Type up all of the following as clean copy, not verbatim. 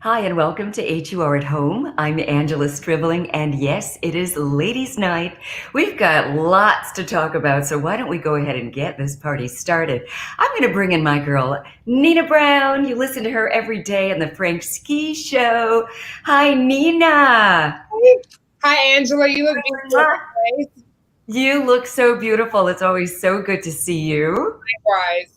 Hi, and welcome to HUR at Home. I'm Angela Striveling, and yes, it is Ladies' Night. We've got lots to talk about, so why don't we go ahead and get this party started? I'm going to bring in my girl, Nina Brown. You listen to her every day on the Frank Ski Show. Hi, Nina. Hi, Angela. You look beautiful today. You look so beautiful. It's always so good to see you. Likewise.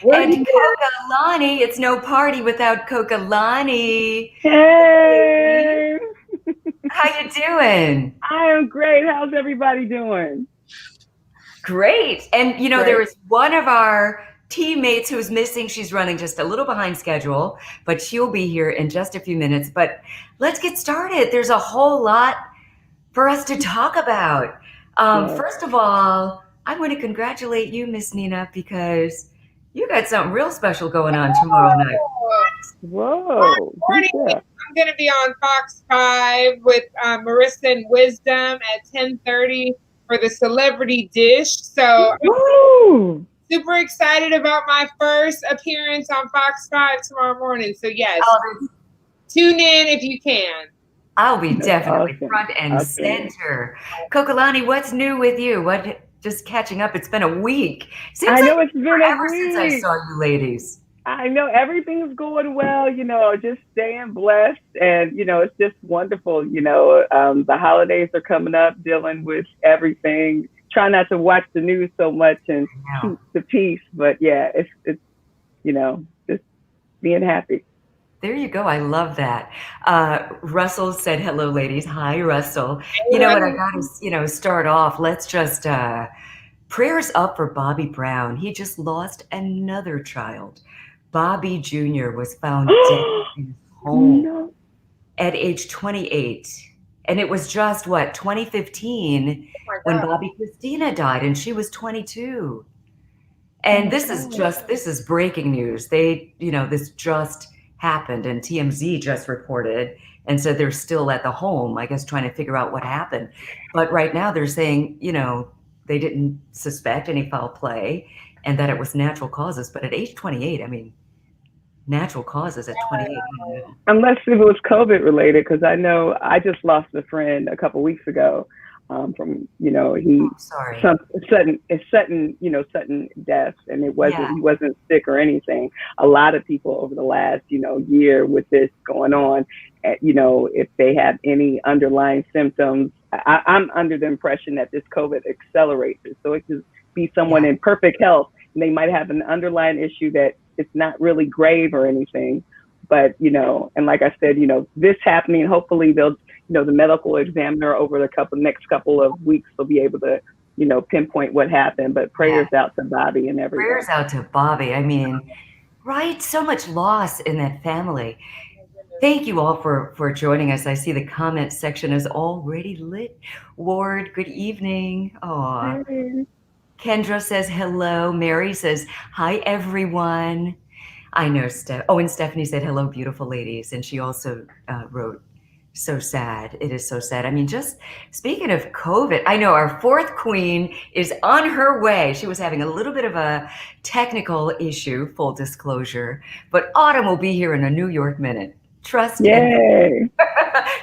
And Coca-Lani, it's no party without Coca-Lani. Hey, How you doing? I am great. How's everybody doing? Great. And Great. there was one of our teammates who's missing. She's running just a little behind schedule, but she'll be here in just a few minutes. But let's get started. There's a whole lot for us to talk about. Yes. First of all, I want to congratulate you, Miss Nina, because you got something real special going on tomorrow night. Whoa. Morning. I'm going to be on Fox 5 with Marissa and Wisdom at 10:30 for the Celebrity Dish. So I'm super excited about my first appearance on Fox 5 tomorrow morning. So yes, tune in if you can. I'll be definitely front and center. Coca-Lani, what's new with you? Just catching up. It's been a week. Seems I know it's been forever a week since I saw you ladies. I know everything's going well, just staying blessed. And, it's just wonderful. The holidays are coming up, dealing with everything. Try not to watch the news so much and keep the peace. But yeah, it's just being happy. There you go. I love that. Russell said, hello, ladies. Hi, Russell. You know what? I got to, start off. Let's just prayers up for Bobby Brown. He just lost another child. Bobby Jr. was found dead in his home at age 28. And it was just, 2015 when Bobby Christina died, and she was 22. And this is breaking news. This just happened, and TMZ just reported and said they're still at the home, I guess, trying to figure out what happened. But right now they're saying, they didn't suspect any foul play and that it was natural causes. But at age 28, I mean, natural causes at 28. Unless it was COVID related, because I know I just lost a friend a couple weeks ago from, sudden death, and it wasn't, he wasn't sick or anything. A lot of people over the last, year with this going on, if they have any underlying symptoms, I'm under the impression that this COVID accelerates it. So it could be someone in perfect health, and they might have an underlying issue that it's not really grave or anything, but, and like I said, this happening, hopefully they'll, the medical examiner over the next couple of weeks will be able to, pinpoint what happened. But prayers out to Bobby and everyone. Prayers out to Bobby. I mean, right? So much loss in that family. Thank you all for joining us. I see the comment section is already lit. Ward, good evening. Aw. Hey. Kendra says hello. Mary says, hi, everyone. I know and Stephanie said, hello, beautiful ladies. And she also wrote, so sad. It is so sad. I mean, just speaking of COVID, I know our fourth queen is on her way. She was having a little bit of a technical issue, full disclosure, but Autumn will be here in a New York minute. Trust me.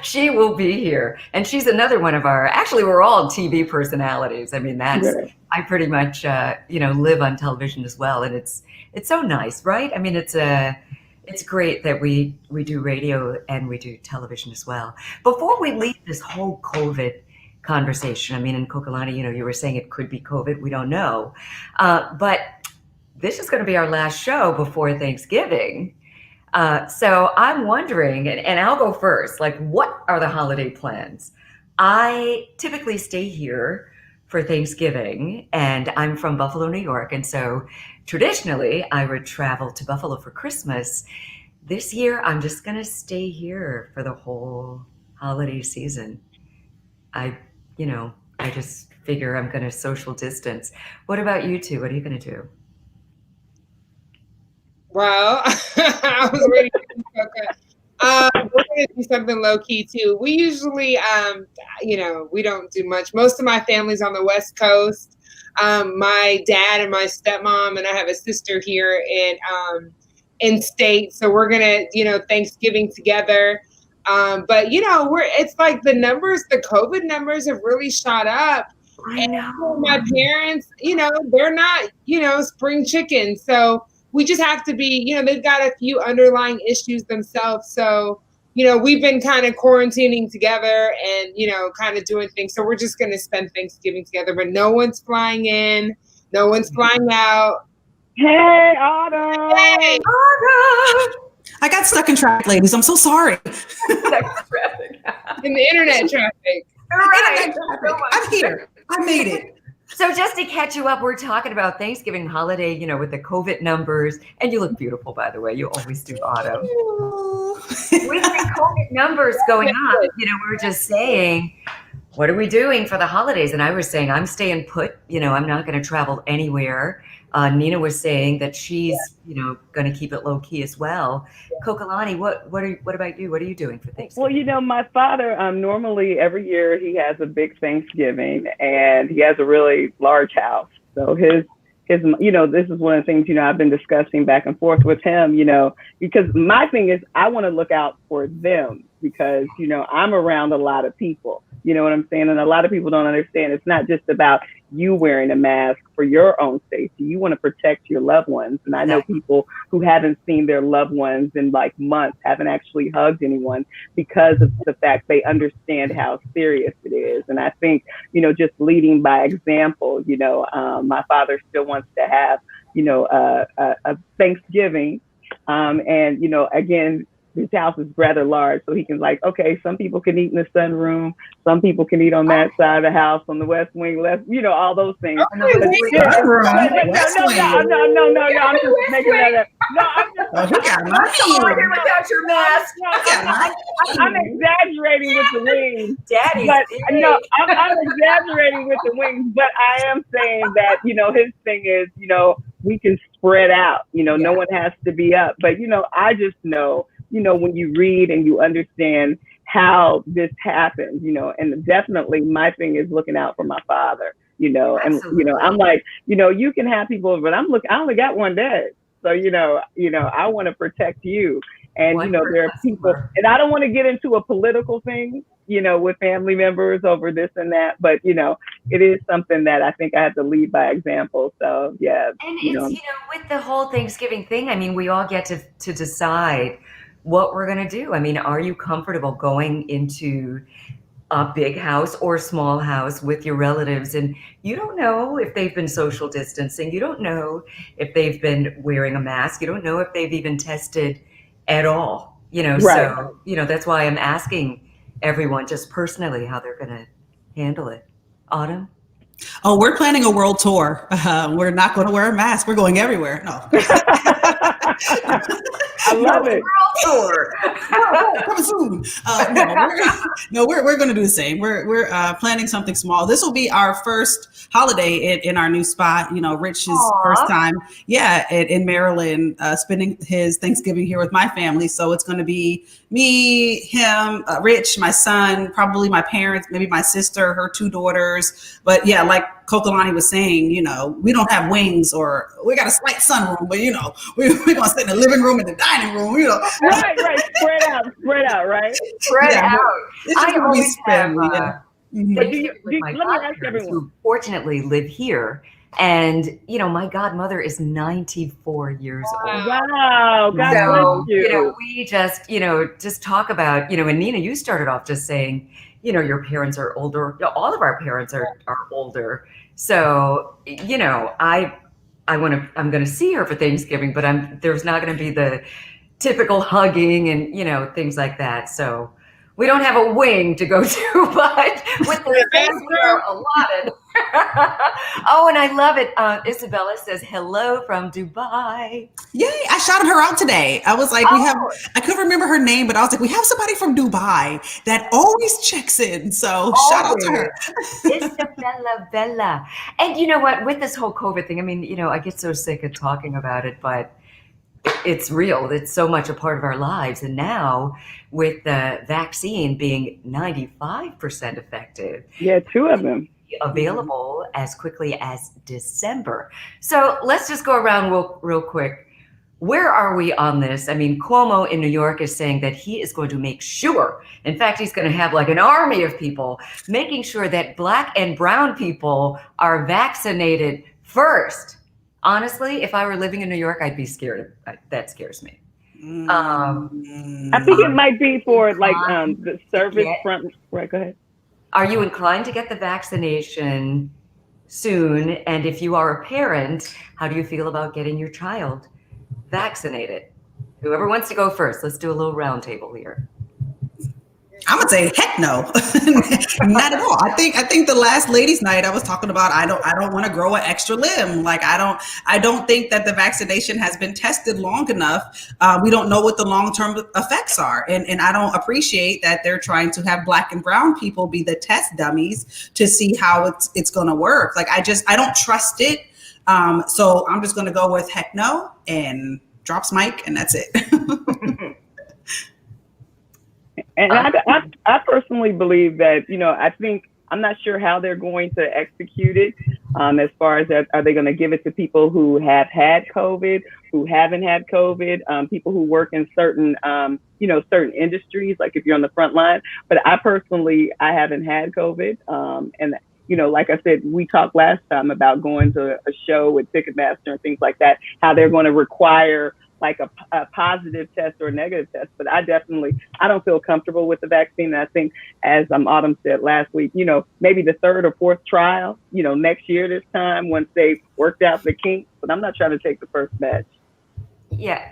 She will be here. And she's another one of actually, we're all TV personalities. I mean, I pretty much, live on television as well. And it's so nice, right? I mean, it's great that we do radio and we do television as well. Before we leave this whole COVID conversation, I mean, in Coca-Lani, you were saying it could be COVID. We don't know. But this is going to be our last show before Thanksgiving. So I'm wondering, and I'll go first, what are the holiday plans? I typically stay here for Thanksgiving, and I'm from Buffalo, New York. And so traditionally I would travel to Buffalo for Christmas. This year, I'm just going to stay here for the whole holiday season. I just figure I'm going to social distance. What about you two? What are you going to do? Well, I was ready to do we're going to do something low key too. We usually, we don't do much. Most of my family's on the West Coast. My dad and my stepmom, and I have a sister here in in state. So we're going to, Thanksgiving together. But it's like the COVID numbers have really shot up. I know. And my parents, they're not, spring chickens. So we just have to be, they've got a few underlying issues themselves. So, we've been kind of quarantining together and, kind of doing things. So we're just going to spend Thanksgiving together, but no one's flying in, no one's flying out. Hey, Autumn. Hey, Autumn. I got stuck in traffic, ladies. I'm so sorry. In the internet traffic. Right. I'm here. I made it. So just to catch you up, we're talking about Thanksgiving holiday, with the COVID numbers. And you look beautiful, by the way. You always do, Autumn. With the COVID numbers going up, we were just saying, what are we doing for the holidays? And I was saying, I'm staying put. I'm not going to travel anywhere. Nina was saying that she's, going to keep it low key as well. Kokalani, what about you? What are you doing for Thanksgiving? Well, my father, normally every year he has a big Thanksgiving and he has a really large house. So his, this is one of the things, I've been discussing back and forth with him, because my thing is I want to look out for them because, I'm around a lot of people. You know what I'm saying? And a lot of people don't understand. It's not just about you wearing a mask for your own safety. You want to protect your loved ones. And I know people who haven't seen their loved ones in like months, haven't actually hugged anyone because of the fact they understand how serious it is. And I think, just leading by example, my father still wants to have, a Thanksgiving. And, again, his house is rather large, so he can okay, some people can eat in the sunroom, some people can eat on that side of the house, on the west wing, all those things. No, I'm just making that up. No, without your mask. I'm exaggerating with the wings. Daddy, but no, I'm exaggerating with the wings, but I am saying that, his thing is, we can spread out, no one has to be up. But, I just know, when you read and you understand how this happens, and definitely my thing is looking out for my father, Absolutely. and, I'm like, you can have people, but I only got one dad. So, I want to protect you. And, there are people, and I don't want to get into a political thing, with family members over this and that, but, it is something that I think I have to lead by example. So, yeah. And it's, with the whole Thanksgiving thing, I mean, we all get to decide what we're going to do. I mean, are you comfortable going into a big house or small house with your relatives? And you don't know if they've been social distancing. You don't know if they've been wearing a mask. You don't know if they've even tested at all, Right. So, that's why I'm asking everyone just personally how they're going to handle it. Autumn? Oh, we're planning a world tour. We're not going to wear a mask. We're going everywhere. No. I love it. World tour. Coming soon. We're going to do the same. We're planning something small. This will be our first holiday in our new spot. Rich's first time, in Maryland, spending his Thanksgiving here with my family. So it's going to be me, him, Rich, my son, probably my parents, maybe my sister, her two daughters. But yeah, like Kokalani was saying, we don't have wings or we got a slight sunroom, but we're going to sit in the living room and the dining room, Right. Spread out, right? Spread out. I always family. With my godparents who fortunately live here. And, my godmother is 94 years old. Wow. God bless you. We just talk about, and Nina, you started off just saying, your parents are older. All of our parents are older. So, I'm going to see her for Thanksgiving, but there's not going to be the typical hugging and, things like that. So we don't have a wing to go to, but with the space we are allotted. Oh, and I love it. Isabella says, hello from Dubai. Yay. I shouted her out today. I was like, I couldn't remember her name, but I was like, we have somebody from Dubai that always checks in. So shout out to her. Isabella Bella. And you know what, with this whole COVID thing, I mean, I get so sick of talking about it, but it's real. It's so much a part of our lives. And now with the vaccine being 95% effective. Yeah, 2 of them. Available as quickly as December. So let's just go around real quick. Where are we on this? I mean, Cuomo in New York is saying that he is going to make sure, in fact, he's going to have like an army of people making sure that Black and brown people are vaccinated first. Honestly, if I were living in New York, I'd be scared. That scares me. I think it might be for like the service front. Right, go ahead. Are you inclined to get the vaccination soon? And if you are a parent, how do you feel about getting your child vaccinated? Whoever wants to go first, let's do a little round table here. I'm gonna say heck no, not at all. I think the last ladies' night I was talking about I don't want to grow an extra limb. Like I don't think that the vaccination has been tested long enough. We don't know what the long-term effects are, and I don't appreciate that they're trying to have Black and brown people be the test dummies to see how it's gonna work. Like I don't trust it. So I'm just gonna go with heck no and drops mic, and that's it. And I personally believe that, I think, I'm not sure how they're going to execute it as far as that, are they going to give it to people who have had COVID, who haven't had COVID, people who work in certain, certain industries, like if you're on the front line. But I haven't had COVID. And, like I said, we talked last time about going to a show with Ticketmaster and things like that, how they're going to require like a positive test or a negative test. But I don't feel comfortable with the vaccine. And I think, as Autumn said last week, maybe the third or fourth trial, next year this time, once they've worked out the kinks. But I'm not trying to take the first batch. Yeah.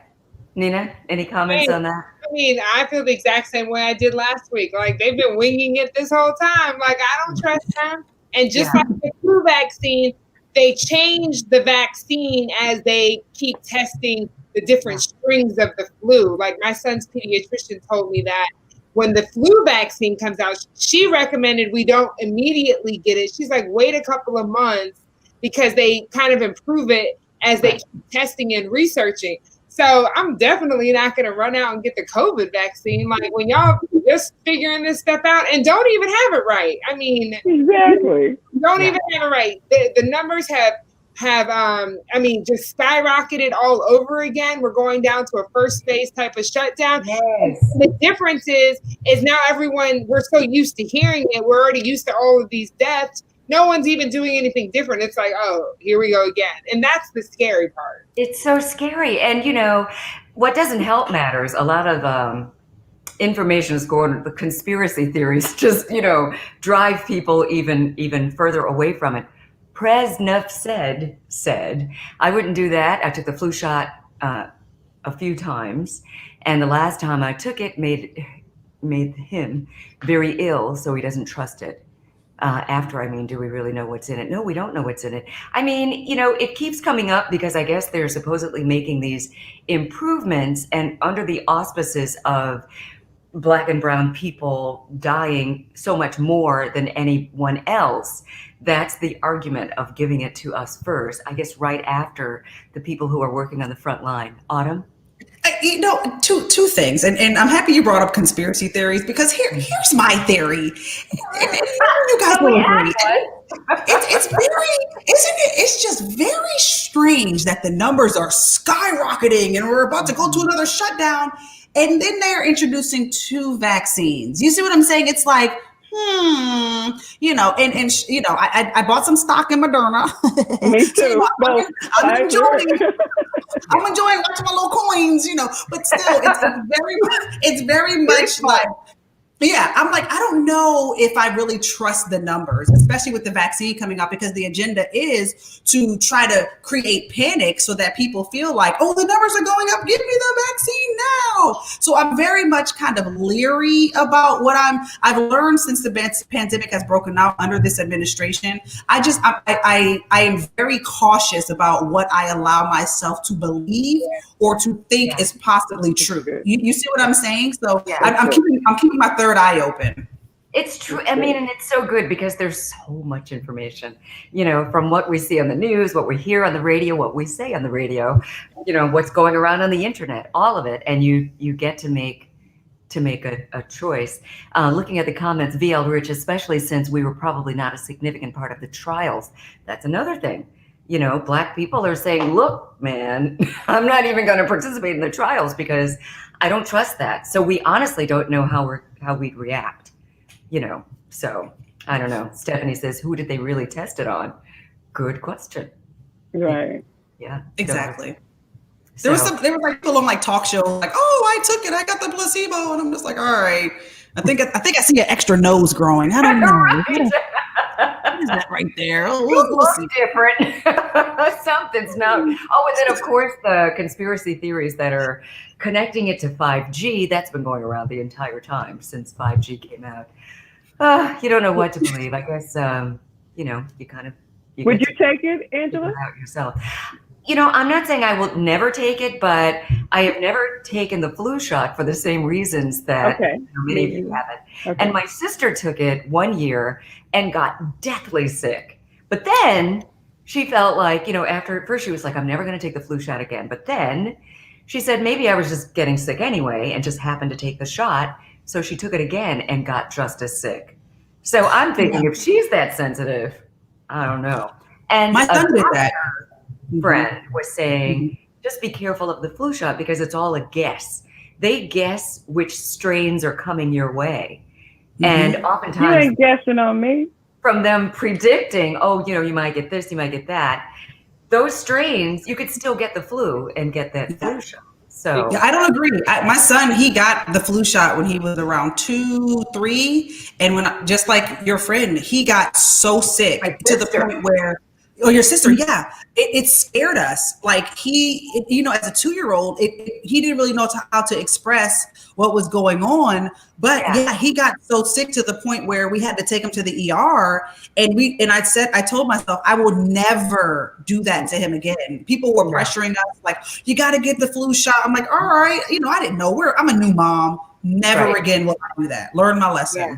Nina, any comments on that? I mean, I feel the exact same way I did last week. Like, they've been winging it this whole time. Like, I don't trust them. And just like the flu vaccine, they change the vaccine as they keep testing the different strings of the flu. Like, my son's pediatrician told me that when the flu vaccine comes out, she recommended we don't immediately get it. She's like, wait a couple of months, because they kind of improve it as they keep testing and researching. So I'm definitely not going to run out and get the COVID vaccine. Like, when y'all just figuring this stuff out and don't even have it right. I mean, exactly. Don't even have it right. The numbers have just skyrocketed all over again. We're going down to a first phase type of shutdown. Yes. The difference is now we're so used to hearing it. We're already used to all of these deaths. No one's even doing anything different. It's like, oh, here we go again. And that's the scary part. It's so scary. And, what doesn't help matters. A lot of information is going, the conspiracy theories just, drive people even further away from it. Presnov said, I wouldn't do that. I took the flu shot a few times, and the last time I took it made him very ill, so he doesn't trust it. Do we really know what's in it? No, we don't know what's in it. It keeps coming up because I guess they're supposedly making these improvements, and under the auspices of Black and brown people dying so much more than anyone else. That's the argument of giving it to us first, I guess, right after the people who are working on the front line. Autumn? Two things, and I'm happy you brought up conspiracy theories, because here's my theory. You guys will agree. It's just very strange that the numbers are skyrocketing and we're about to go to another shutdown, and then they're introducing 2 vaccines. You see what I'm saying? It's like, I bought some stock in Moderna. Me too. I'm enjoying watching my little coins, but still, it's very much like, yeah, I'm like, I don't know if I really trust the numbers, especially with the vaccine coming out, because the agenda is to try to create panic so that people feel like, oh, the numbers are going up, give me the vaccine now. So I'm very much kind of leery about what I've learned since the pandemic has broken out under this administration. I am very cautious about what I allow myself to believe or to think is possibly true. You see what I'm saying? So I'm keeping my third eye open. It's true. And it's so good because there's so much information, from what we see on the news, what we hear on the radio, what we say on the radio, what's going around on the internet, all of it. And you get to make a choice. Looking at the comments, VL Rich, especially since we were probably not a significant part of the trials. That's another thing. you know, Black people are saying, look, man, I'm not even going to participate in the trials because I don't trust that. So we honestly don't know how we'd react, you know. So I don't know. Stephanie says, who did they really test it on? Good question. Right. Yeah. Exactly. So, There was like people on like talk shows like, oh, I took it, I got the placebo, and I'm just like, all right. I think I see an extra nose growing. I don't know. right. What is that right there? Oh, You we'll look see. different. Something's not. Oh, and then of course the conspiracy theories that are connecting it to 5G. That's been going around the entire time since 5G came out. You don't know what to believe. I guess you know, you kind of. Would you take it, Angela? Out yourself. You know, I'm not saying I will never take it, but I have never taken the flu shot for the same reasons that many of you haven't. Okay. And my sister took it 1 year and got deathly sick. But then she felt like, you know, after at first she was like, I'm never going to take the flu shot again. But then she said, maybe I was just getting sick anyway and just happened to take the shot. So she took it again and got just as sick. So I'm thinking if she's that sensitive, I don't know. And my son did that. Friend was saying, just be careful of the flu shot because it's all a guess. They guess which strains are coming your way. And oftentimes you ain't guessing on me. From them predicting, oh, you know, you might get this, you might get that. Those strains, you could still get the flu and get that flu shot. So I don't agree. My son, he got the flu shot when he was around 2, 3. And when, just like your friend, he got so sick to the point where, oh, your sister, yeah, it scared us. Like you know, as a 2-year-old, he didn't really know how to express what was going on. But yeah, he got so sick to the point where we had to take him to the ER. And I told myself, I will never do that to him again. People were pressuring us, like, you got to get the flu shot. I'm like, all right, you know, I didn't know. I'm a new mom. Never again will I do that. Learn my lesson. Yeah.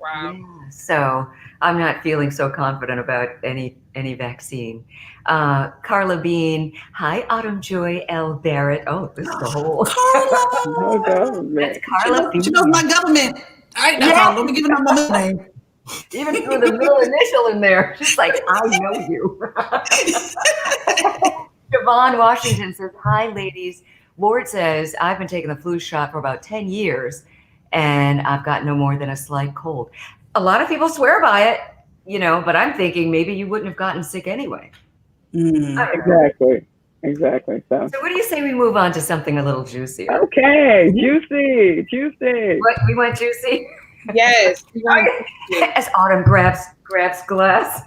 Wow. Yeah. So I'm not feeling so confident about any vaccine. Carla Bean, hi, Autumn Joy L. Barrett. Oh, this is the whole. Carla. That's Carla Bean. She knows my government. Don't be giving out my middle name. Even threw the middle initial in there. Just like, I know you. Siobhan Washington says, hi, ladies. Lord says, I've been taking the flu shot for about 10 years, and I've got no more than a slight cold. A lot of people swear by it, you know, but I'm thinking maybe you wouldn't have gotten sick anyway. Exactly. So what do you say we move on to something a little juicier? Okay, juicy. What, we went juicy? Yes. As Autumn grabs glass.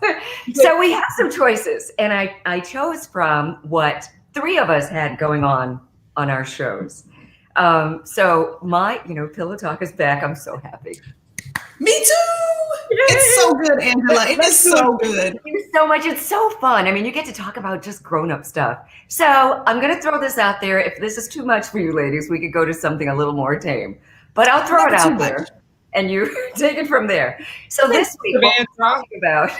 So we have some choices, and I chose from what 3 of us had going on our shows. So my, you know, Pillow Talk is back. I'm so happy. Me too. It's so good, Angela. It is so good. Thank you so much. It's so fun. I mean, you get to talk about just grown-up stuff. So I'm going to throw this out there. If this is too much for you ladies, we could go to something a little more tame. But I'll throw it out there, and you take it from there. So this week, we're talking about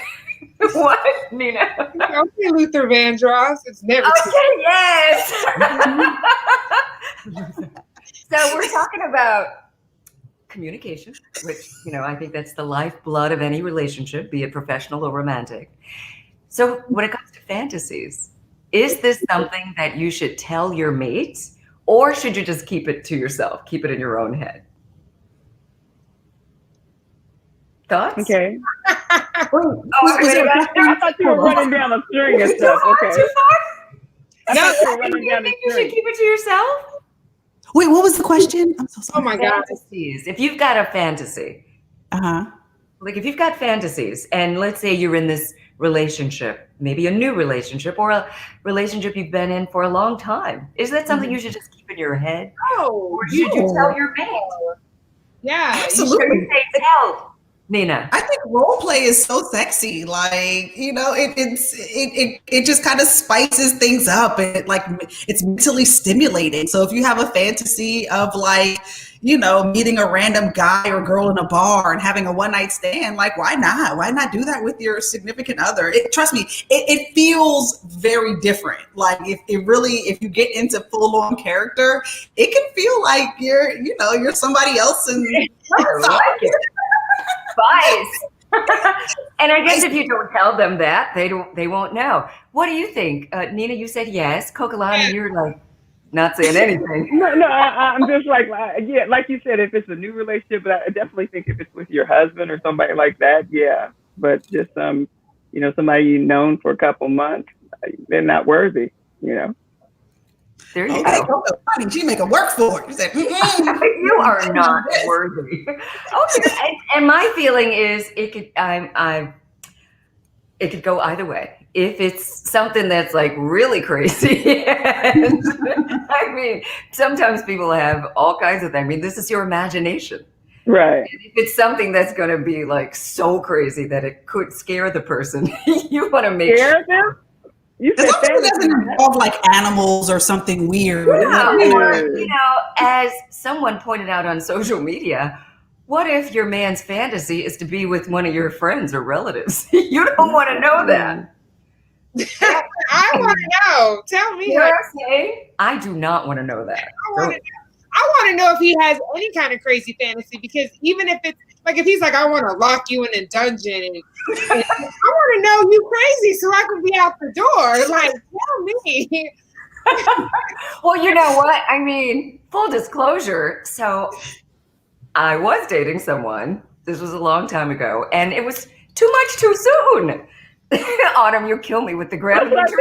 what, Nina? Okay, Luther Vandross. It's never okay. Yes. So we're talking about communication, which, you know, I think that's the lifeblood of any relationship, be it professional or romantic. So when it comes to fantasies, is this something that you should tell your mate, or should you just keep it to yourself, keep it in your own head? Thoughts? Okay. I thought you were running down a string and stuff. Okay. Too far? I thought you were running You down a think you should string. keep it to yourself? Wait, what was the question? I'm so sorry. Oh my God. Fantasies. If you've got a fantasy, like if you've got fantasies, and let's say you're in this relationship, maybe a new relationship or a relationship you've been in for a long time, is that something you should just keep in your head? Oh, Or should you tell your mate? yeah. Absolutely. You say tell, Nina. I think role play is so sexy. Like, you know, it just kind of spices things up. It's mentally stimulating. So if you have a fantasy of, like, you know, meeting a random guy or girl in a bar and having a one-night stand, like, why not? Why not do that with your significant other? Trust me, it feels very different. Like, if you get into full-on character, it can feel like you're somebody else. And I like it. Spice. And I guess if you don't tell them that, they won't know. What do you think? Nina, you said yes. Coquelin, you're like not saying anything. No, I'm just like, yeah, like you said, if it's a new relationship, but I definitely think if it's with your husband or somebody like that, yeah. But just somebody you've known for a couple months, they're not worthy, There you go. She make it work for it. You said, you are not worthy. Okay, and my feeling is it could go either way. If it's something that's like really crazy, and, I mean, sometimes people have all kinds of things. I mean, this is your imagination, right? And if it's something that's going to be like so crazy that it could scare the person, you want to make sure. Them? You said that doesn't involve like animals or something weird. Yeah, or, as someone pointed out on social media, what if your man's fantasy is to be with one of your friends or relatives? You don't want to know that. I want to know. Tell me. I do not want to know that. I want to know if he has any kind of crazy fantasy, because even if it's like, if he's like, I want to lock you in a dungeon, and I want to know you crazy so I can be out the door. Like, tell me. Well, you know what? I mean, full disclosure. So I was dating someone. This was a long time ago, and it was too much too soon. Autumn, you kill me with the grab. Too much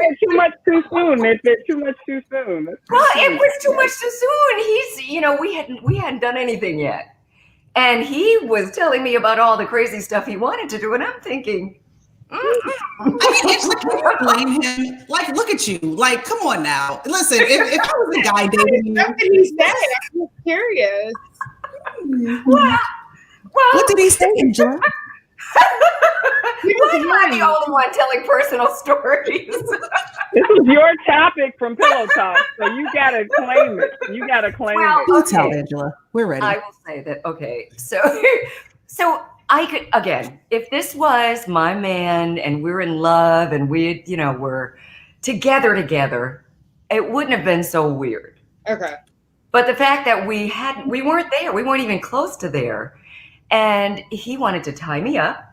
too soon. It's too much too soon. Well, it was too much too soon. We hadn't done anything yet, and he was telling me about all the crazy stuff he wanted to do, and I'm thinking, I mean, it's like, you blame him. Like, look at you. Like, come on now. Listen, if I was a guy dating you, what did he say? I'm just curious. Well, what did he say, Angela? Why am I the only one telling personal stories? This is your topic from Pillow Talk, so you gotta claim it. You tell Angela. We're ready. I will say that. Okay, so I could, again, if this was my man and we're in love and we, we're together, it wouldn't have been so weird. Okay. But the fact that we weren't there, we weren't even close to there. And he wanted to tie me up.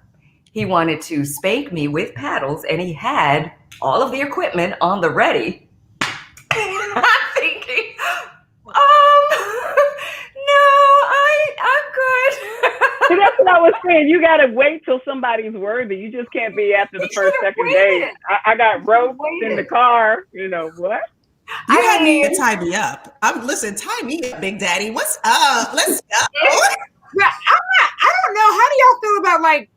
He wanted to spank me with paddles, and he had all of the equipment on the ready. I'm thinking, no, I'm good. So that's what I was saying. You got to wait till somebody's worthy. You just can't be after the first, second day. I got ropes in the car. What? You had me to tie me up. Listen, tie me up, Big Daddy. What's up? Let's go. Yeah, I don't know. How do y'all feel about like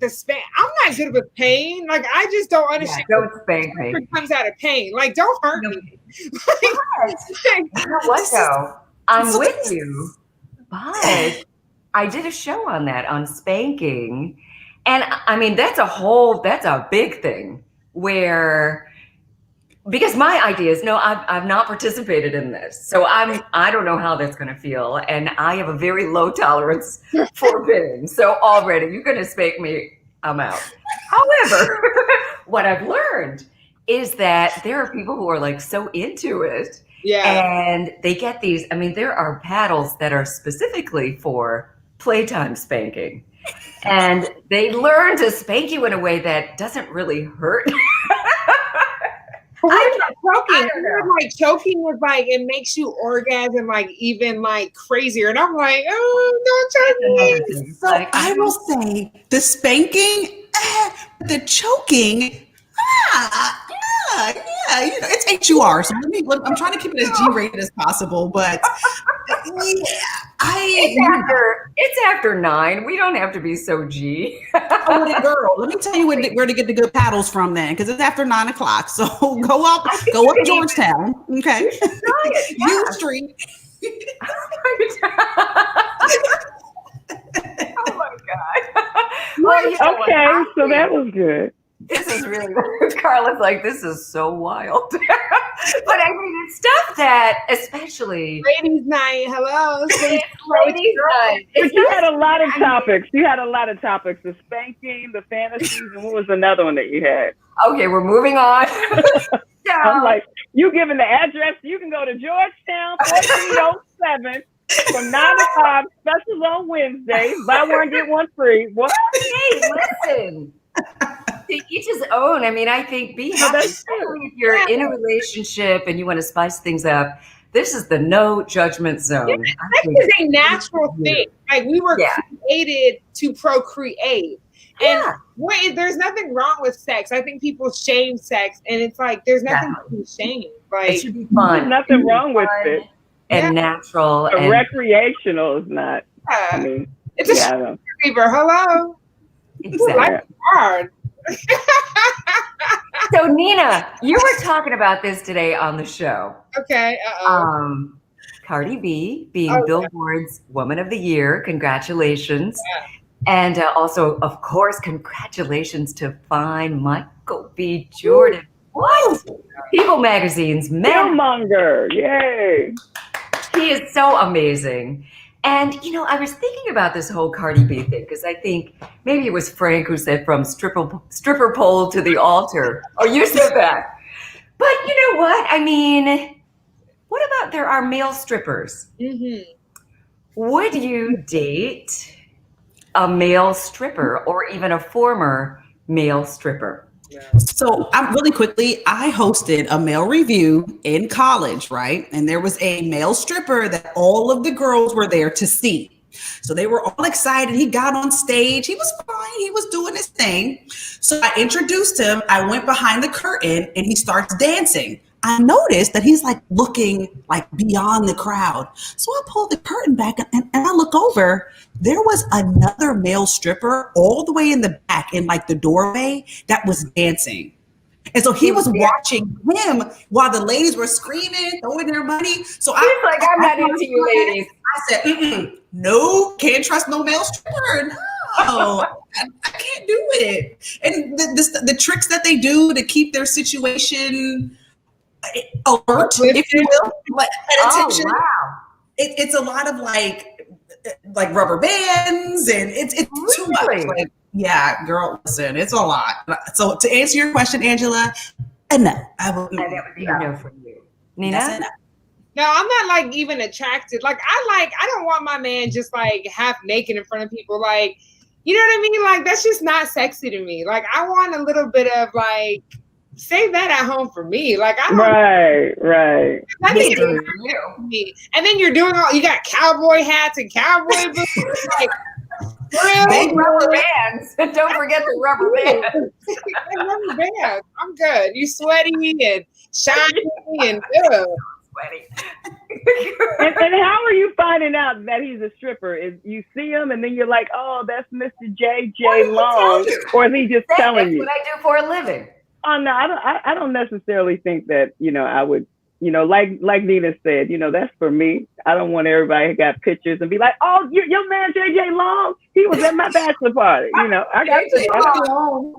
the spank? I'm not good with pain. Like, I just don't understand. Yeah, don't spank me. It comes out of pain. Like, don't hurt me. You know what though? I'm with you, but I did a show on that, on spanking, and I mean that's a big thing where. Because my idea is, no, I've not participated in this. So I don't know how that's going to feel. And I have a very low tolerance for pain. So already you're going to spank me, I'm out. However, what I've learned is that there are people who are like so into it. Yeah. And they get these, I mean, there are paddles that are specifically for playtime spanking. And they learn to spank you in a way that doesn't really hurt. I'm not choking. Like choking is like, it makes you orgasm like even like crazier. And I'm like, oh, don't choke me. So I will say the spanking, the choking, it's HUR. So I'm trying to keep it as G-rated as possible, but it's after 9. We don't have to be so G. Oh, girl, let me tell you where to get the good paddles from then, because it's after 9 o'clock. So go up Georgetown, okay? U Street. Oh my God. Well, okay, so that was good. This is really, Carla's like, this is so wild. But I mean, it's stuff that, especially. Ladies' night, hello. Ladies' night. But you had a lot of topics. The spanking, the fantasies, and what was another one that you had? Okay, we're moving on. I'm like, you giving the address, you can go to Georgetown, 4307. From 9 to 5, specials on Wednesdays. Buy one, get one free. What? Hey, listen. To each his own. I mean, I think be happy. Especially if you're in a relationship and you want to spice things up. This is the no judgment zone. Sex is a natural thing. Like we were created to procreate. And there's nothing wrong with sex. I think people shame sex, and it's like there's nothing to be shamed. Like it should be fun. There's nothing wrong with it. And natural. But recreational is not. I mean, it's a fever. Hello. Exactly. Life's hard. So Nina, you were talking about this today on the show. Okay. Cardi B being Billboard's Woman of the Year. Congratulations. Yeah. And also, of course, congratulations to fine Michael B. Jordan. What? People Magazine's Killmonger. Yay. He is so amazing. And, you know, I was thinking about this whole Cardi B thing because I think maybe it was Frank who said from stripper pole to the altar. Oh, you said that. But you know what? I mean, what about there are male strippers? Mm-hmm. Would you date a male stripper or even a former male stripper? So I'm really quickly, I hosted a male review in college, right? And there was a male stripper that all of the girls were there to see. So they were all excited. He got on stage. He was fine. He was doing his thing. So I introduced him. I went behind the curtain and he starts dancing. I noticed that he's like looking like beyond the crowd. So I pulled the curtain back and I look over. There was another male stripper all the way in the back in like the doorway that was dancing. And so he was watching him while the ladies were screaming, throwing their money. So I'm not into you ladies. I said, no, can't trust no male stripper. No, I can't do it. And the tricks that they do to keep their situation alert, if you will, like attention. Oh, wow. It's a lot of like rubber bands, and it's too much. Like, yeah, girl, listen, it's a lot. So to answer your question, Angela, no, that would be a no for you. Nina? No, I'm not like even attracted. Like I don't want my man just like half naked in front of people. Like, you know what I mean? Like that's just not sexy to me. Like I want a little bit of like. Save that at home for me. Like I don't right. I think it's me. And then you're doing you got cowboy hats and cowboy boots. Like big rubber bands. And don't forget the rubber bands. Rubber bands. I'm good. You sweaty and shiny and sweaty. and how are you finding out that he's a stripper? Is you see him and then you're like, oh, that's Mr. J.J. Long, or is he just telling you? That's what I do for a living. Oh no, I don't necessarily think that, you know, I would, you know, like Nina said, you know, that's for me. I don't want everybody who got pictures and be like, oh, your man JJ Long, he was at my bachelor party. You know, I got JJ Long.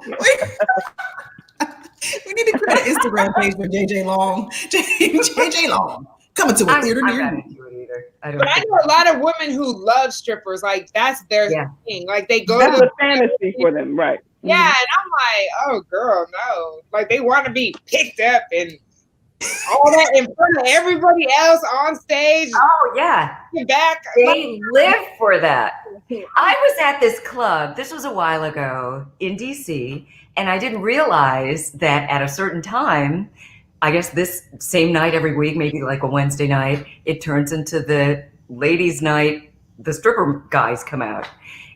We need to create an Instagram page for JJ Long. JJ Long. Coming to a theater near you. But I know a lot of women who love strippers. Like that's their thing. Like they go that's to a fantasy for them, right? Yeah, and I'm like, oh girl, no. Like they want to be picked up and all that in front of everybody else on stage. Oh yeah. Back. They live for that. I was at this club, this was a while ago in DC, and I didn't realize that at a certain time, I guess this same night every week, maybe like a Wednesday night, it turns into the ladies' night, the stripper guys come out.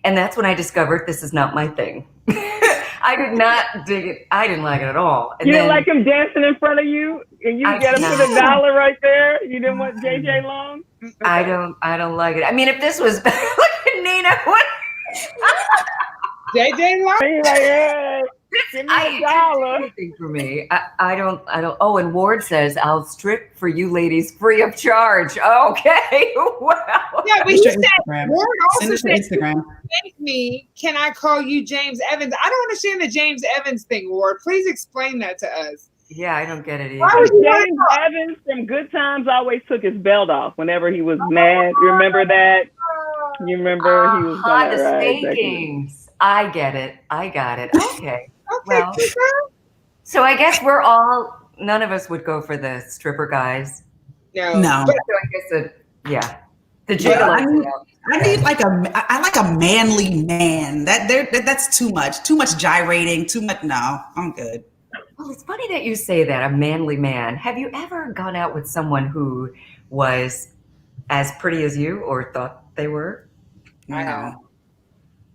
And that's when I discovered this is not my thing. I did not dig it. I didn't like it at all. And you didn't like him dancing in front of you and you get him for the dollar right there? You didn't want JJ Long? I don't like it. I mean, if this was look at Nina, what? JJ Long? Like, hey, give me a dollar. Anything for me. I don't. Oh, and Ward says, I'll strip for you ladies free of charge. Okay. Well. Yeah, but he said, Ward also said, Instagram. Thank me. Can I call you James Evans? I don't understand the James Evans thing, Ward. Please explain that to us. Yeah, I don't get it either. Why was James Evans from Good Times always took his belt off whenever he was mad. You remember that? You remember he was the spankings. I get it. I got it. Okay. Well, so I guess none of us would go for the stripper guys. No. So I guess yeah. The gigolo. I need I like a manly man. That's too much. Too much gyrating. Too much. No, I'm good. Well, it's funny that you say that, a manly man. Have you ever gone out with someone who was as pretty as you or thought they were? I have.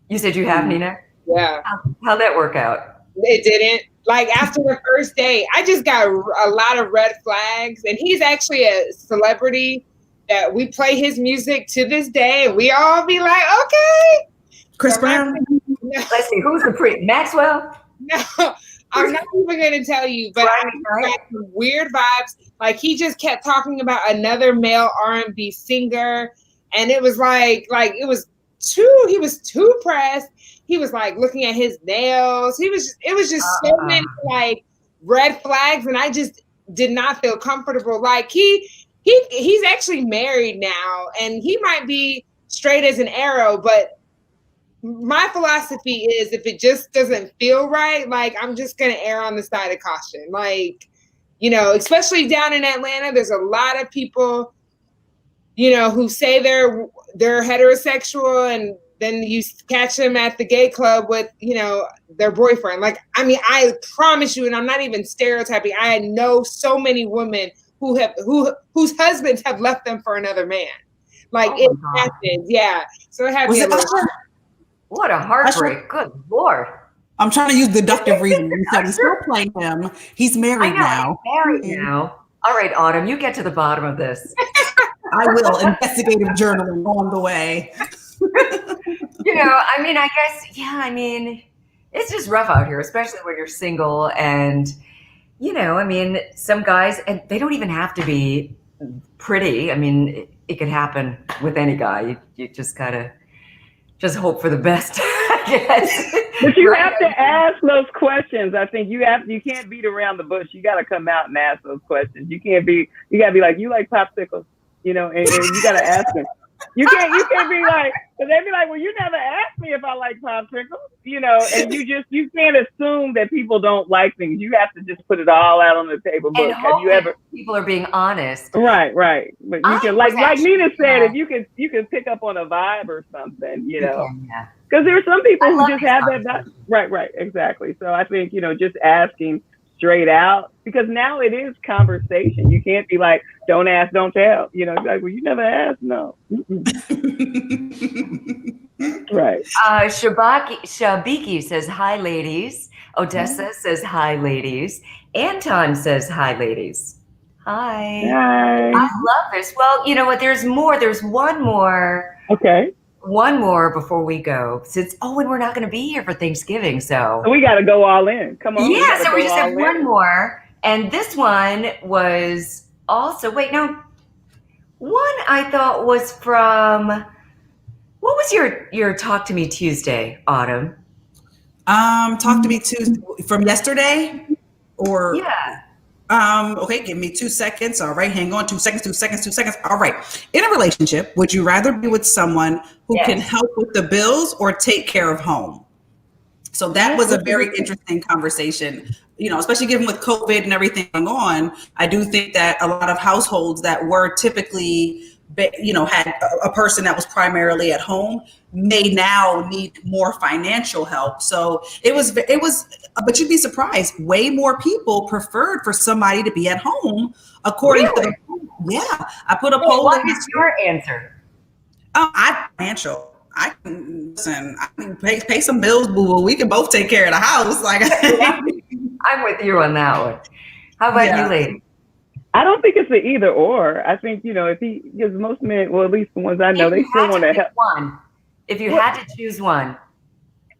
You said you have, Nina? Yeah. How'd that work out? It didn't. Like after the first day, I just got a lot of red flags. And he's actually a celebrity that we play his music to this day. And we all be like, okay. Chris Brown? Let's see, who's the pretty? Maxwell? No, I'm not even going to tell you, but I got some weird vibes. Like he just kept talking about another male R&B singer. And it was like he was too pressed. He was like looking at his nails. It was just so many like red flags. And I just did not feel comfortable. Like he's actually married now and he might be straight as an arrow, but my philosophy is if it just doesn't feel right, like I'm just going to err on the side of caution. Like, especially down in Atlanta, there's a lot of people, who say they're heterosexual and then you catch them at the gay club with, their boyfriend. Like, I mean, I promise you, and I'm not even stereotyping. I know so many women whose husbands have left them for another man. Like it happens. Yeah. So it had me. What a heartbreak. Good Lord. I'm trying to use deductive reasoning. So we still play him. He's married now. All right, Autumn, you get to the bottom of this. I will. Investigative journaling on the way. I guess, it's just rough out here, especially when you're single. And, some guys, and they don't even have to be pretty. I mean, it could happen with any guy. You just gotta just hope for the best, I guess. But you have to ask those questions. I think you can't beat around the bush. You got to come out and ask those questions. You gotta be like, you like popsicles, and you got to ask them. You can't be like, because they'd be like, well, you never asked me if I like popsicles, and you can't assume that people don't like things. You have to just put it all out on the table. And have you ever? People are being honest. Right. But you can, like Nina said, if you can pick up on a vibe or something, because there are some people who just have that vibe. Right, exactly. So I think, just asking straight out, because now it is conversation. You can't be like, don't ask, don't tell. You're like, well, you never asked, no. Right. Shabiki says, hi, ladies. Odessa says, hi, ladies. Anton says, hi, ladies. Hi. I love this. Well, you know what? There's more. There's one more. Okay. One more before we go. And we're not going to be here for Thanksgiving, so we got to go all in. Come on. Yeah, so we just have one more. And this one was also, one I thought was from, what was your Talk to Me Tuesday, Autumn? Talk to Me Tuesday from yesterday? Or yeah. Okay, give me 2 seconds. All right, hang on. 2 seconds. All right. In a relationship, would you rather be with someone who can help with the bills or take care of home? So that was a very interesting conversation, especially given with COVID and everything going on. I do think that a lot of households that were typically, had a person that was primarily at home may now need more financial help. So it was, but you'd be surprised. Way more people preferred for somebody to be at home, according to I put a poll. What is your answer? Financial. I can pay some bills, boo. We can both take care of the house. Like I'm with you on that one. How about you, lady? I don't think it's an either or. I think, because most men, well, at least the ones I know, they still want to help. If you had to choose one.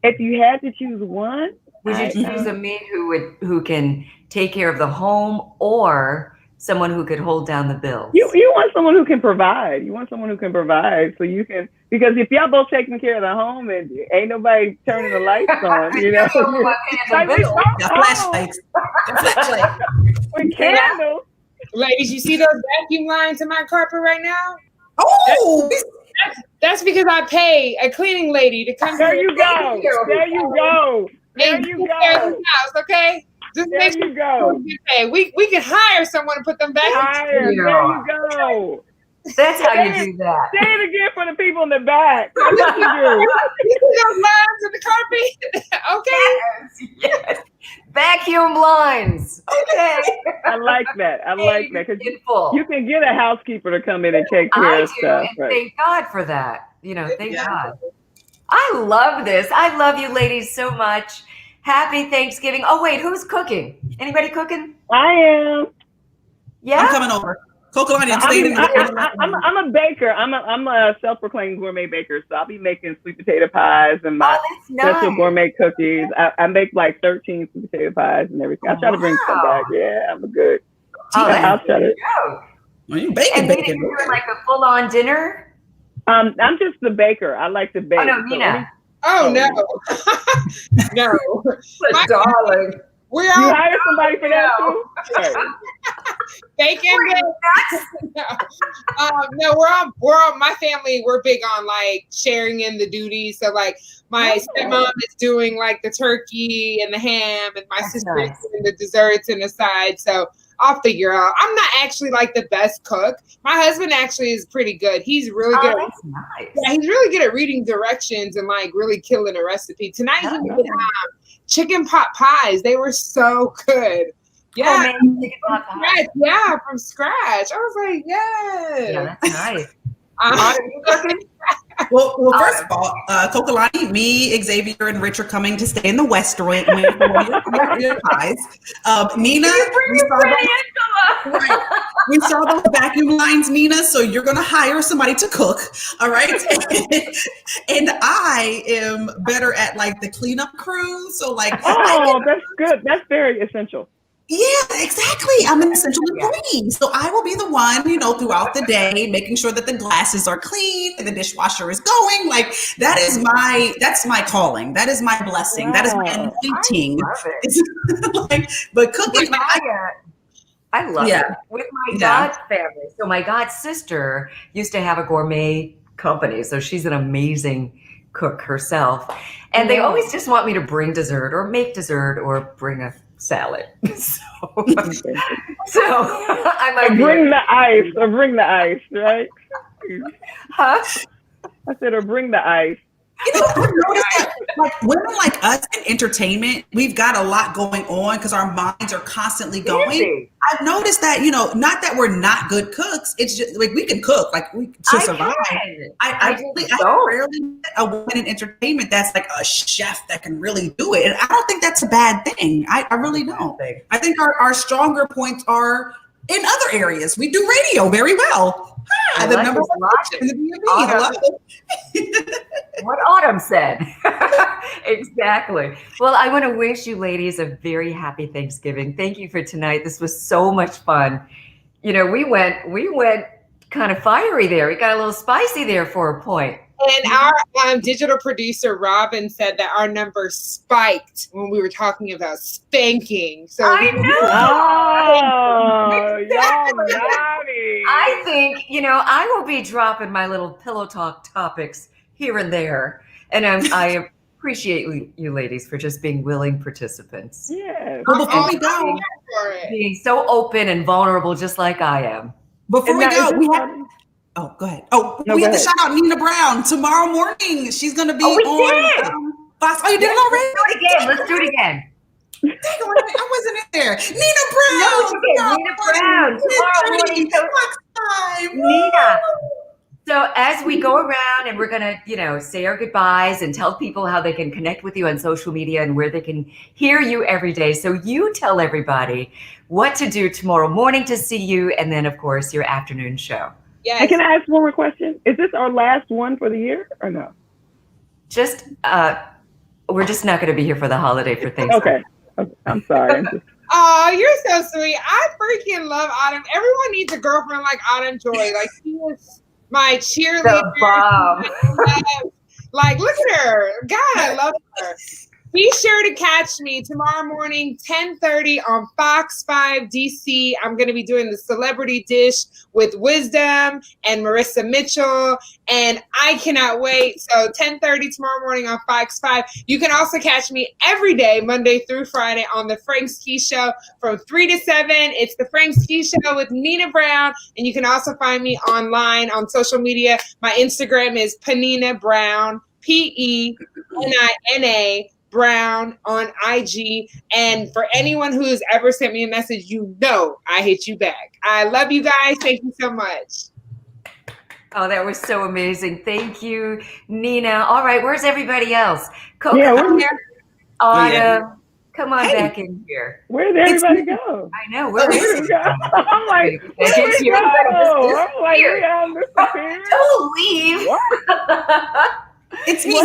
If you had to choose one? Would you choose a mate who can take care of the home or someone who could hold down the bills? You want someone who can provide. So you can, because if y'all both taking care of the home and ain't nobody turning the lights on, flashlights. With candles. Ladies, you see those vacuum lines in my carpet right now? Oh, that's because I pay a cleaning lady to come. There you go. Okay, just make sure you go. We can hire someone to put them back. There you go. That's how you do that. Say it again for the people in the back. That's what you do. You see those lines in the carpet? Okay. Yes. Vacuum blinds. Okay. I like that. I like that because In full. you can get a housekeeper to come in and take care I of do, stuff. and Right? thank God for that. Thank Yeah. God. I love this. I love you ladies so much. Happy Thanksgiving. Oh, wait, who's cooking? Anybody cooking? I am. Yeah? I'm coming over. Kokolani, I'm staying in the I'm a baker. I'm a self-proclaimed gourmet baker, so I'll be making sweet potato pies and my that's nice. special gourmet cookies. I make like 13 sweet potato pies and everything. I try to bring some back. Yeah, I'm a good. I'll try to. Well, you bacon, And bacon. you're doing like a full-on dinner? I'm just the baker. I like to bake. Oh, no, Nina. Oh, no. No. My darling. We're You all hire somebody for that too? Right. bacon. No, we're all my family. We're big on like sharing in the duties. So like my stepmom is doing like the turkey and the ham, and my sister is doing the desserts and the sides. So I'll figure out. I'm not actually like the best cook. My husband actually is pretty good. He's really good. That's nice. Yeah, he's really good at reading directions and like really killing a recipe. Tonight he did chicken pot pies. They were so good. Yeah, chicken pot pies. Yeah, from scratch. I was like, yes. Yeah, that's nice. Well, first of all, Kokolani, me, Xavier, and Rich are coming to stay in the West Wing for your pies. Nina, we saw those vacuum lines, Nina, so you're going to hire somebody to cook, all right? And I am better at like the cleanup crew, so like. Oh, that's good. That's very essential. Yeah, exactly. I'm an essential employee. So I will be the one, throughout the day, making sure that the glasses are clean and the dishwasher is going. Like that's my calling. That is my blessing. Wow. That is my anointing. But cooking, I love it. With my God's family. So my God's sister used to have a gourmet company. So she's an amazing cook herself. And they always just want me to bring dessert or make dessert or bring a salad. So I might bring the ice, right? Huh? I said, or bring the ice. I've noticed that like women like us in entertainment, we've got a lot going on because our minds are constantly going. I've noticed that, not that we're not good cooks. It's just like we can cook, like we to survive. I rarely met a woman in entertainment that's like a chef that can really do it. And I don't think that's a bad thing. I really don't. I think our stronger points are in other areas. We do radio very well. The number one in the DMV. Hello. What Autumn said. Exactly. Well, I want to wish you ladies a very happy Thanksgiving. Thank you for tonight. This was so much fun. We went kind of fiery there. We got a little spicy there for a point. And our digital producer, Robin, said that our number spiked when we were talking about spanking. So I know. Exactly. Y'all naughty. I think, I will be dropping my little pillow talk topics here and there. And I appreciate you ladies for just being willing participants. Yeah. Well, before we go, being so open and vulnerable, just like I am. Before we go, we have. Oh, go ahead. Oh, no, we have to shout out Nina Brown tomorrow morning. She's going to be on Fox. Oh, you did it already? Let's do it again. I wasn't in there. Nina Brown. Nina Brown. Tomorrow morning. Fox time. Nina. So as we go around and we're going to, say our goodbyes and tell people how they can connect with you on social media and where they can hear you every day. So you tell everybody what to do tomorrow morning to see you. And then, of course, your afternoon show. Yes. Can I ask one more question? Is this our last one for the year or no? Just, we're just not going to be here for the holiday for Thanksgiving. Okay. I'm sorry. Oh, you're so sweet. I freaking love Autumn. Everyone needs a girlfriend like Autumn Joy. Like, she is my cheerleader. The bomb. Like, look at her. God, I love her. Be sure to catch me tomorrow morning, 10:30 on Fox 5 DC. I'm going to be doing the Celebrity Dish with Wisdom and Marissa Mitchell, and I cannot wait. So 10:30 tomorrow morning on Fox 5. You can also catch me every day, Monday through Friday, on the Frank Ski Show from 3 to 7. It's the Frank Ski Show with Nina Brown, and you can also find me online on social media. My Instagram is Penina Brown, Penina Brown on IG. And for anyone who has ever sent me a message, you know I hit you back. I love you guys. Thank you so much. Oh, that was so amazing. Thank you, Nina. All right, where's everybody else? Coca, Yeah, I'm here. Autumn, come on back in here. Where did everybody go? I know, where is it? I'm like, where did we go? I'm like, we all disappeared. Don't leave. It's me.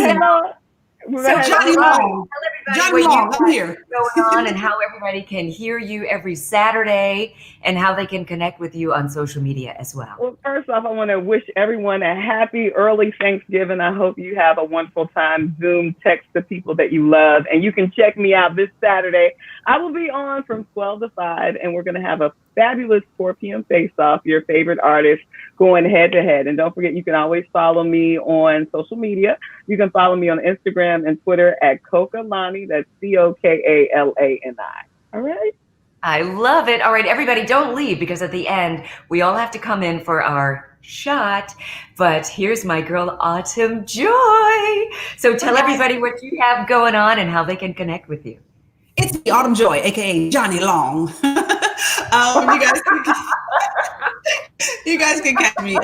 So Johnny Long. Johnny Long, I'm here. Going on and how everybody can hear you every Saturday and how they can connect with you on social media as well. Well, first off, I want to wish everyone a happy early Thanksgiving. I hope you have a wonderful time. Zoom, text the people that you love. And you can check me out this Saturday. I will be on from 12 to 5, and we're going to have a fabulous 4 p.m. face-off, your favorite artist going head-to-head. And don't forget, you can always follow me on social media. You can follow me on Instagram and Twitter at Cokalani. That's COKALANI. All right? I love it. All right, everybody, don't leave, because at the end, we all have to come in for our shot. But here's my girl, Autumn Joy. So tell everybody what you have going on and how they can connect with you. It's the Autumn Joy, aka Johnny Long. You guys can catch me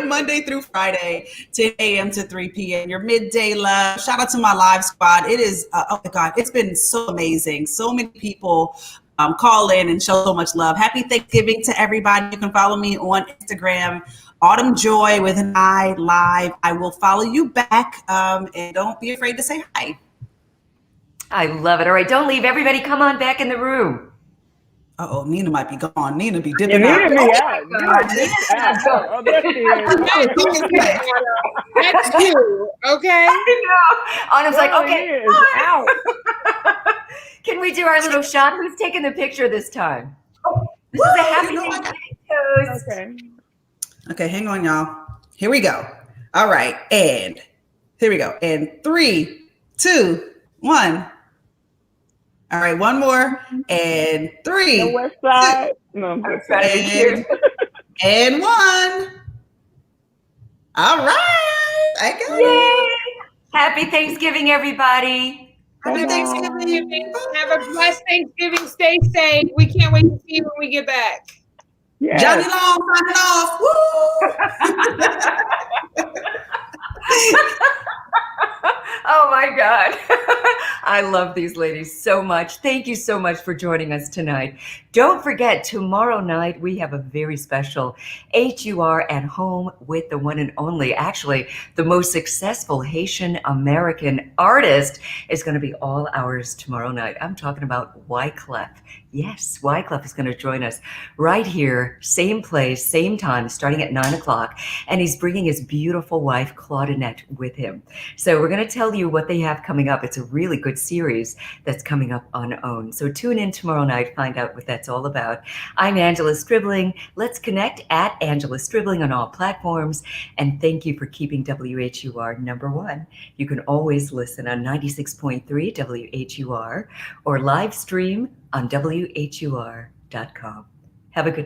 Monday through Friday, 10 a.m. to 3 p.m. Your midday love. Shout out to my live squad. It is, oh my God, it's been so amazing. So many people call in and show so much love. Happy Thanksgiving to everybody. You can follow me on Instagram, Autumn Joy with an I live. I will follow you back, and don't be afraid to say hi. I love it. All right, don't leave. Everybody come on back in the room. Uh-oh, Nina might be gone. Nina be dipping Nina out. be out. Oh, there she is. That's you, okay? I know. Autumn's like, okay. Is out. Can we do our little shot? Who's taking the picture this time? This is a happy Thanksgiving toast. Okay, hang on, y'all. Here we go. All right, and here we go. And 3, 2, 1. All right, one more. And 3. The West Side. No, I'm just saying. And 1. All right. I got it. Happy Thanksgiving, everybody. Happy Thanksgiving. Have a blessed Thanksgiving. Stay safe. We can't wait to see you when we get back. Yes. Johnny Long signing off. Woo! Oh my God. I love these ladies so much. Thank you so much for joining us tonight. Don't forget, tomorrow night we have a very special HUR at home with the one and only, actually, the most successful Haitian American artist is going to be all ours tomorrow night. I'm talking about Wyclef. Yes, Wyclef is going to join us right here, same place, same time, starting at 9 o'clock. And he's bringing his beautiful wife, Claudinette, with him. So we're going to tell you what they have coming up. It's a really good series that's coming up on OWN. So tune in tomorrow night, find out what that's all about. I'm Angela Stribling. Let's connect at Angela Stribling on all platforms. And thank you for keeping WHUR #1. You can always listen on 96.3 WHUR or live stream on WHUR.com. Have a good